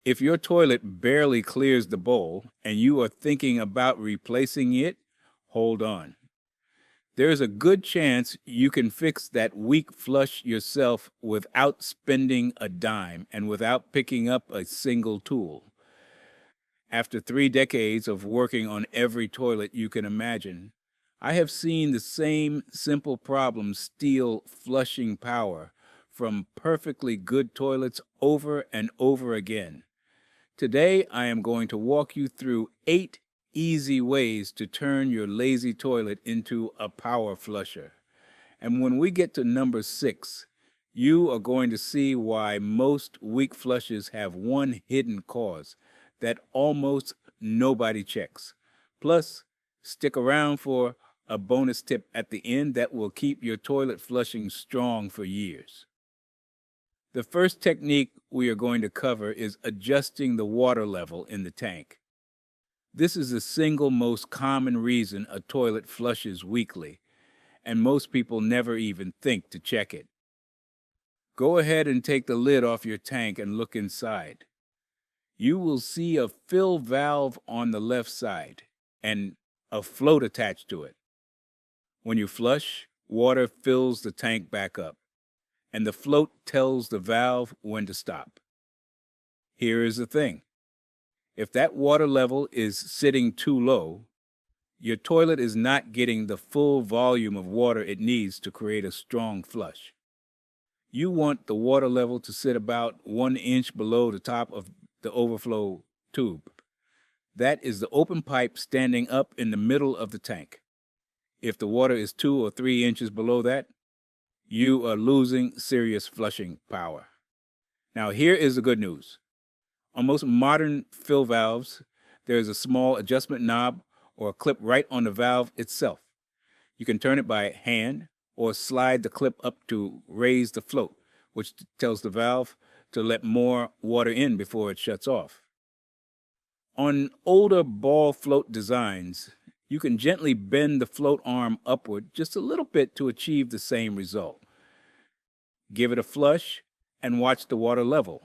If your toilet barely clears the bowl and you are thinking about replacing it, hold on. There's a good chance you can fix that weak flush yourself without spending a dime and without picking up a single tool. After 3 decades of working on every toilet you can imagine, I have seen the same simple problem steal flushing power from perfectly good toilets over and over again. Today, I am going to walk you through 8 easy ways to turn your lazy toilet into a power flusher. And when we get to number 6, you are going to see why most weak flushes have one hidden cause that almost nobody checks. Plus, stick around for a bonus tip at the end that will keep your toilet flushing strong for years. The first technique we are going to cover is adjusting the water level in the tank. This is the single most common reason a toilet flushes weakly, and most people never even think to check it. Go ahead and take the lid off your tank and look inside. You will see a fill valve on the left side and a float attached to it. When you flush, water fills the tank back up, and the float tells the valve when to stop. Here is the thing. If that water level is sitting too low, your toilet is not getting the full volume of water it needs to create a strong flush. You want the water level to sit about 1 inch below the top of the overflow tube. That is the open pipe standing up in the middle of the tank. If the water is 2 or 3 inches below that, you are losing serious flushing power. Now, here is the good news. On most modern fill valves, there is a small adjustment knob or a clip right on the valve itself. You can turn it by hand or slide the clip up to raise the float, which tells the valve to let more water in before it shuts off. On older ball float designs, you can gently bend the float arm upward just a little bit to achieve the same result. Give it a flush and watch the water level.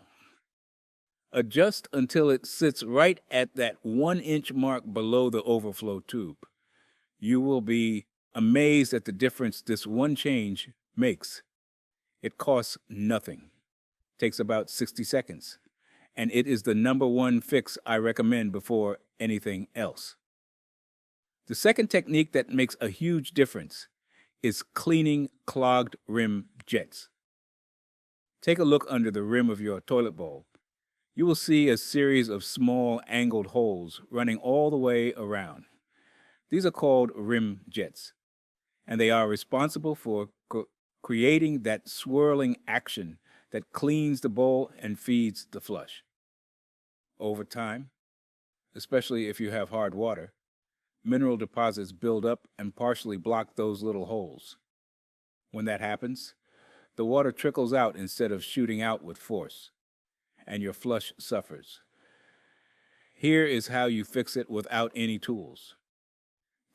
Adjust until it sits right at that 1 inch mark below the overflow tube. You will be amazed at the difference this one change makes. It costs nothing. Takes about 60 seconds. And it is the number one fix I recommend before anything else. The second technique that makes a huge difference is cleaning clogged rim jets. Take a look under the rim of your toilet bowl. You will see a series of small angled holes running all the way around. These are called rim jets, and they are responsible for creating that swirling action that cleans the bowl and feeds the flush. Over time, especially if you have hard water, mineral deposits build up and partially block those little holes. When that happens, the water trickles out instead of shooting out with force, and your flush suffers. Here is how you fix it without any tools.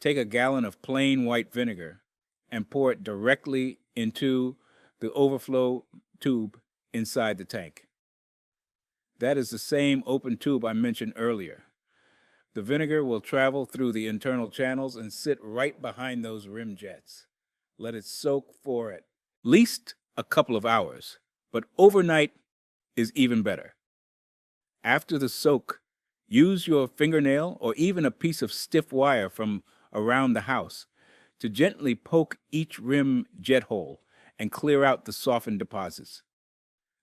Take a gallon of plain white vinegar and pour it directly into the overflow tube inside the tank. That is the same open tube I mentioned earlier. The vinegar will travel through the internal channels and sit right behind those rim jets. Let it soak for at least a couple of hours, but overnight is even better. After the soak, use your fingernail or even a piece of stiff wire from around the house to gently poke each rim jet hole and clear out the softened deposits.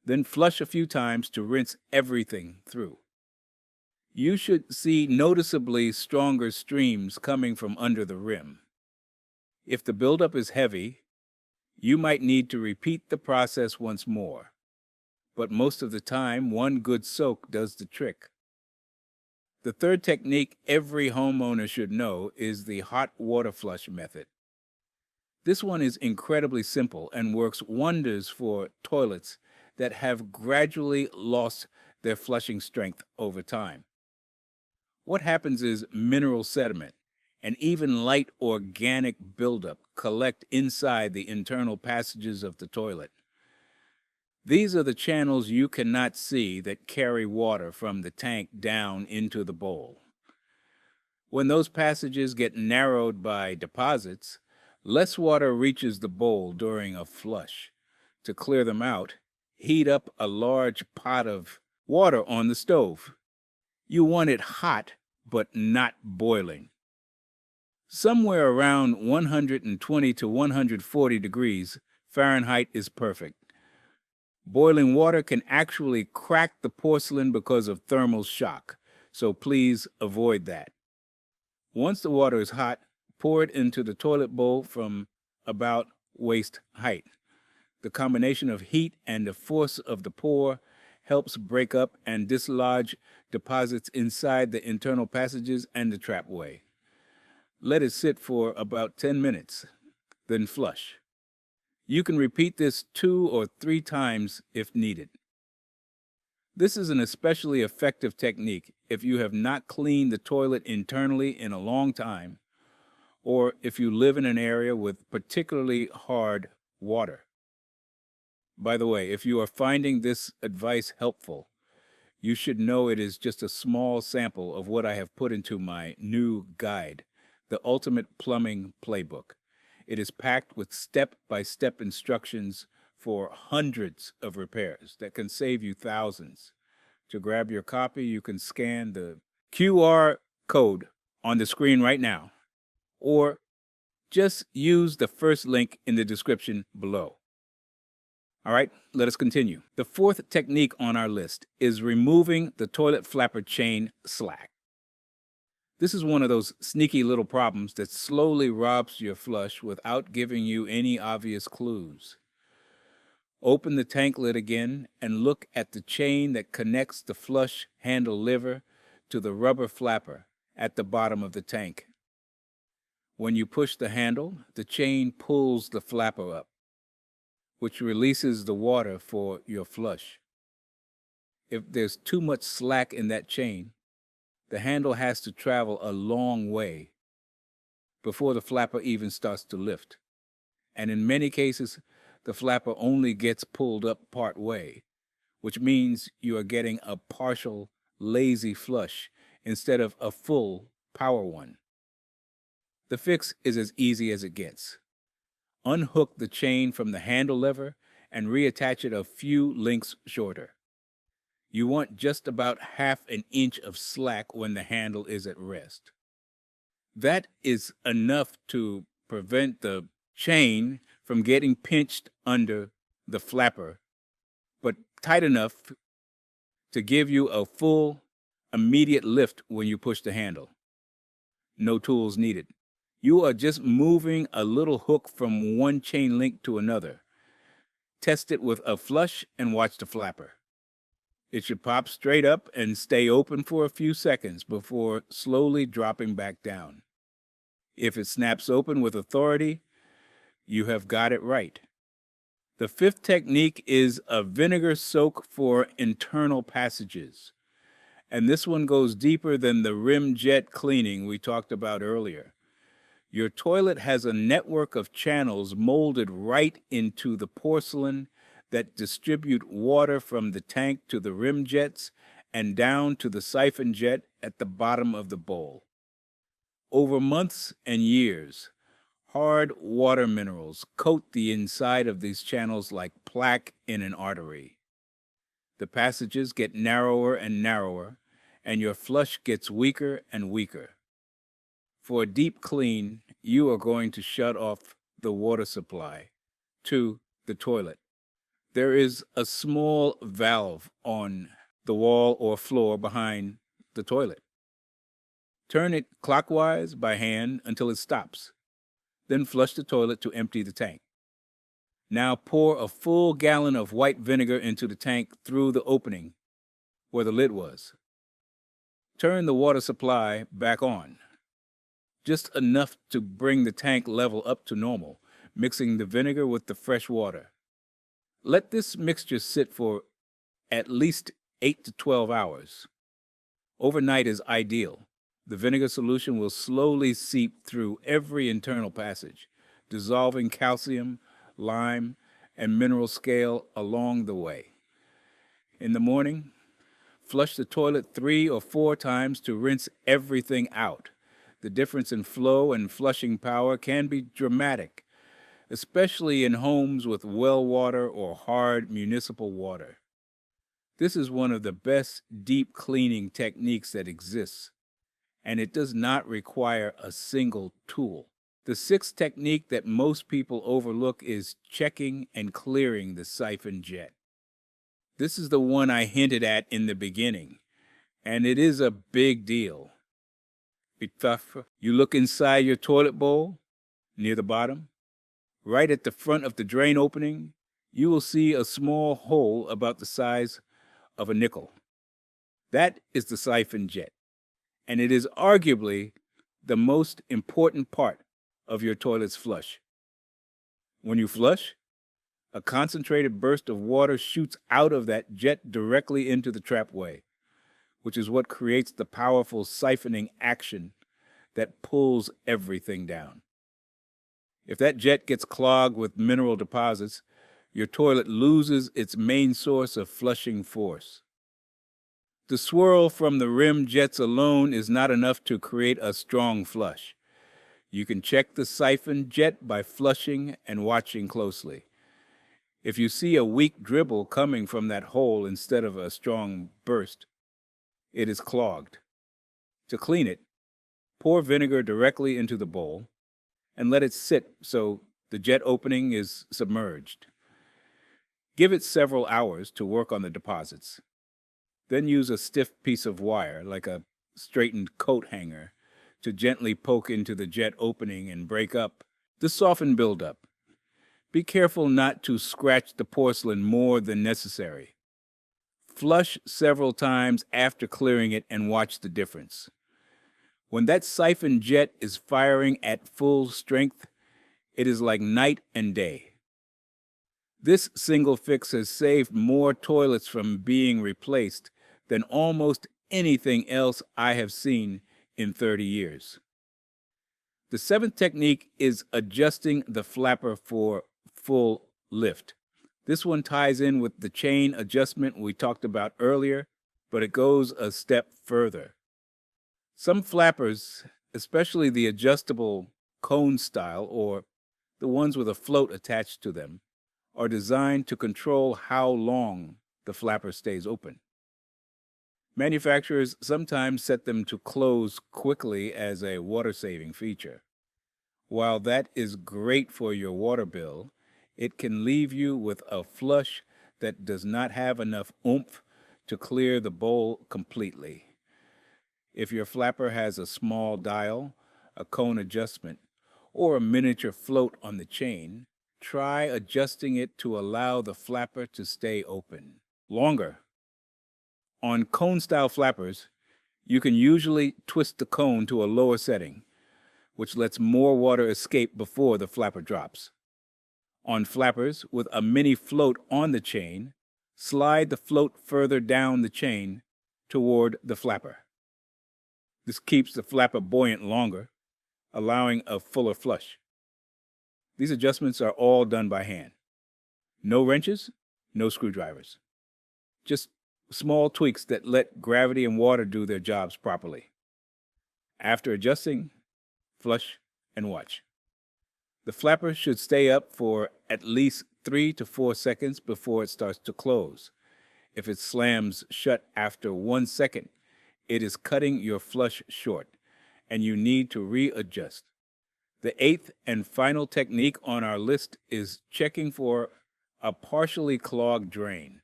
Then flush a few times to rinse everything through. You should see noticeably stronger streams coming from under the rim. If the buildup is heavy, you might need to repeat the process once more. But most of the time, one good soak does the trick. The third technique every homeowner should know is the hot water flush method. This one is incredibly simple and works wonders for toilets that have gradually lost their flushing strength over time. What happens is mineral sediment and even light organic buildup collect inside the internal passages of the toilet. These are the channels you cannot see that carry water from the tank down into the bowl. When those passages get narrowed by deposits, less water reaches the bowl during a flush. To clear them out, heat up a large pot of water on the stove. You want it hot, but not boiling. Somewhere around 120 to 140 degrees Fahrenheit is perfect. Boiling water can actually crack the porcelain because of thermal shock, so please avoid that. Once the water is hot, pour it into the toilet bowl from about waist height. The combination of heat and the force of the pour helps break up and dislodge deposits inside the internal passages and the trapway. Let it sit for about 10 minutes, then flush. You can repeat this 2 or 3 times if needed. This is an especially effective technique if you have not cleaned the toilet internally in a long time, or if you live in an area with particularly hard water. By the way, if you are finding this advice helpful, you should know it is just a small sample of what I have put into my new guide, The Ultimate Plumbing Playbook. It is packed with step-by-step instructions for hundreds of repairs that can save you thousands. To grab your copy, you can scan the QR code on the screen right now, or just use the first link in the description below. All right, let us continue. The fourth technique on our list is removing the toilet flapper chain slack. This is one of those sneaky little problems that slowly robs your flush without giving you any obvious clues. Open the tank lid again and look at the chain that connects the flush handle lever to the rubber flapper at the bottom of the tank. When you push the handle, the chain pulls the flapper up, which releases the water for your flush. If there's too much slack in that chain, the handle has to travel a long way before the flapper even starts to lift. And in many cases, the flapper only gets pulled up part way, which means you are getting a partial, lazy flush instead of a full, power one. The fix is as easy as it gets. Unhook the chain from the handle lever and reattach it a few links shorter. You want just about ½ an inch of slack when the handle is at rest. That is enough to prevent the chain from getting pinched under the flapper, but tight enough to give you a full, immediate lift when you push the handle. No tools needed. You are just moving a little hook from one chain link to another. Test it with a flush and watch the flapper. It should pop straight up and stay open for a few seconds before slowly dropping back down. If it snaps open with authority, you have got it right. The fifth technique is a vinegar soak for internal passages. And this one goes deeper than the rim jet cleaning we talked about earlier. Your toilet has a network of channels molded right into the porcelain that distribute water from the tank to the rim jets and down to the siphon jet at the bottom of the bowl. Over months and years, hard water minerals coat the inside of these channels like plaque in an artery. The passages get narrower and narrower, and your flush gets weaker and weaker. For a deep clean, you are going to shut off the water supply to the toilet. There is a small valve on the wall or floor behind the toilet. Turn it clockwise by hand until it stops. Then flush the toilet to empty the tank. Now pour a full gallon of white vinegar into the tank through the opening where the lid was. Turn the water supply back on, just enough to bring the tank level up to normal, mixing the vinegar with the fresh water. Let this mixture sit for at least 8 to 12 hours. Overnight is ideal. The vinegar solution will slowly seep through every internal passage, dissolving calcium, lime, and mineral scale along the way. In the morning, flush the toilet 3 or 4 times to rinse everything out. The difference in flow and flushing power can be dramatic, especially in homes with well water or hard municipal water. This is one of the best deep cleaning techniques that exists, and it does not require a single tool. The sixth technique that most people overlook is checking and clearing the siphon jet. This is the one I hinted at in the beginning, and it is a big deal. You look inside your toilet bowl, near the bottom, right at the front of the drain opening, you will see a small hole about the size of a nickel. That is the siphon jet, and it is arguably the most important part of your toilet's flush. When you flush, a concentrated burst of water shoots out of that jet directly into the trapway, which is what creates the powerful siphoning action that pulls everything down. If that jet gets clogged with mineral deposits, your toilet loses its main source of flushing force. The swirl from the rim jets alone is not enough to create a strong flush. You can check the siphon jet by flushing and watching closely. If you see a weak dribble coming from that hole instead of a strong burst, it is clogged. To clean it, pour vinegar directly into the bowl and let it sit so the jet opening is submerged. Give it several hours to work on the deposits. Then use a stiff piece of wire, like a straightened coat hanger, to gently poke into the jet opening and break up the softened buildup. Be careful not to scratch the porcelain more than necessary. Flush several times after clearing it and watch the difference. When that siphon jet is firing at full strength, it is like night and day. This single fix has saved more toilets from being replaced than almost anything else I have seen in 30 years. The seventh technique is adjusting the flapper for full lift. This one ties in with the chain adjustment we talked about earlier, but it goes a step further. Some flappers, especially the adjustable cone style or the ones with a float attached to them, are designed to control how long the flapper stays open. Manufacturers sometimes set them to close quickly as a water-saving feature. While that is great for your water bill, it can leave you with a flush that does not have enough oomph to clear the bowl completely. If your flapper has a small dial, a cone adjustment, or a miniature float on the chain, try adjusting it to allow the flapper to stay open longer. On cone-style flappers, you can usually twist the cone to a lower setting, which lets more water escape before the flapper drops. On flappers with a mini float on the chain, slide the float further down the chain toward the flapper. This keeps the flapper buoyant longer, allowing a fuller flush. These adjustments are all done by hand. No wrenches, no screwdrivers. Just small tweaks that let gravity and water do their jobs properly. After adjusting, flush and watch. The flapper should stay up for at least 3 to 4 seconds before it starts to close. If it slams shut after 1 second, it is cutting your flush short, and you need to readjust. The eighth and final technique on our list is checking for a partially clogged drain.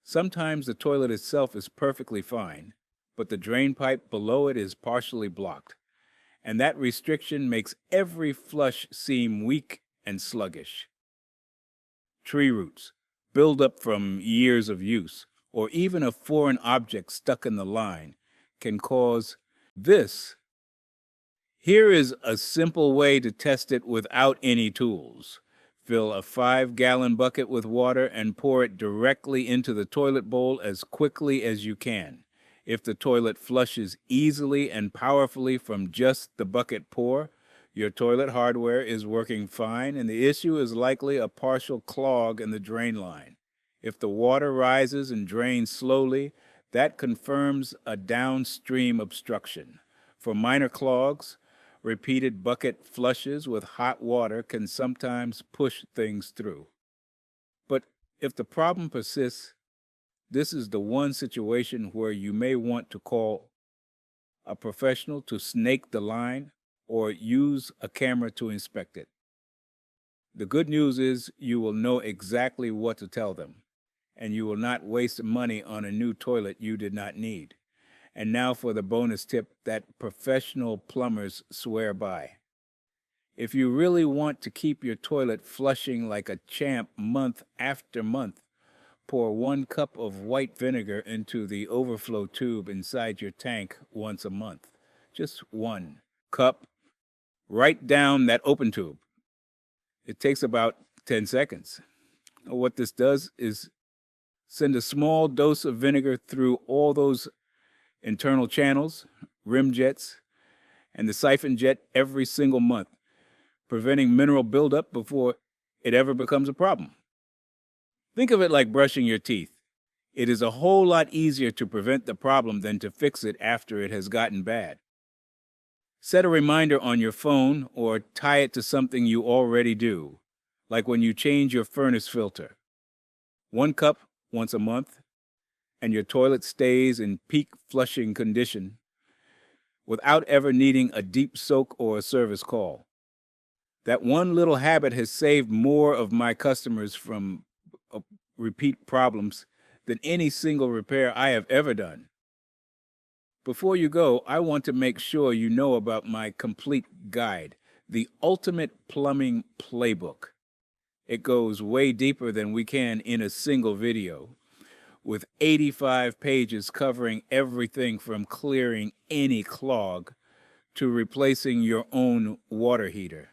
Sometimes the toilet itself is perfectly fine, but the drain pipe below it is partially blocked, and that restriction makes every flush seem weak and sluggish. Tree roots, buildup from years of use, or even a foreign object stuck in the line can cause this. Here is a simple way to test it without any tools. Fill a 5-gallon bucket with water and pour it directly into the toilet bowl as quickly as you can. If the toilet flushes easily and powerfully from just the bucket pour, Your toilet hardware is working fine, and the issue is likely a partial clog in the drain line. If the water rises and drains slowly, that confirms a downstream obstruction. For minor clogs, repeated bucket flushes with hot water can sometimes push things through. But if the problem persists, this is the one situation where you may want to call a professional to snake the line or use a camera to inspect it. The good news is you will know exactly what to tell them, and you will not waste money on a new toilet you did not need. And now for the bonus tip that professional plumbers swear by. If you really want to keep your toilet flushing like a champ month after month, pour 1 cup of white vinegar into the overflow tube inside your tank once a month. Just 1 cup, right down that open tube. It takes about 10 seconds. What this does is send a small dose of vinegar through all those internal channels, rim jets, and the siphon jet every single month, preventing mineral buildup before it ever becomes a problem. Think of it like brushing your teeth. It is a whole lot easier to prevent the problem than to fix it after it has gotten bad. Set a reminder on your phone or tie it to something you already do, like when you change your furnace filter. 1 cup once a month, and your toilet stays in peak flushing condition without ever needing a deep soak or a service call. That one little habit has saved more of my customers from repeat problems than any single repair I have ever done. Before you go, I want to make sure you know about my complete guide, the Ultimate Plumbing Playbook. It goes way deeper than we can in a single video, with 85 pages covering everything from clearing any clog to replacing your own water heater.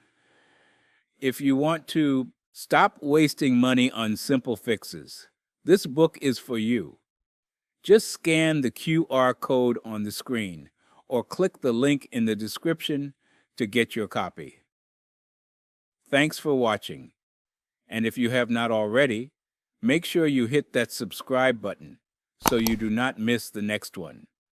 If you want to stop wasting money on simple fixes, this book is for you. Just scan the QR code on the screen or click the link in the description to get your copy. Thanks for watching. And if you have not already, make sure you hit that subscribe button so you do not miss the next one.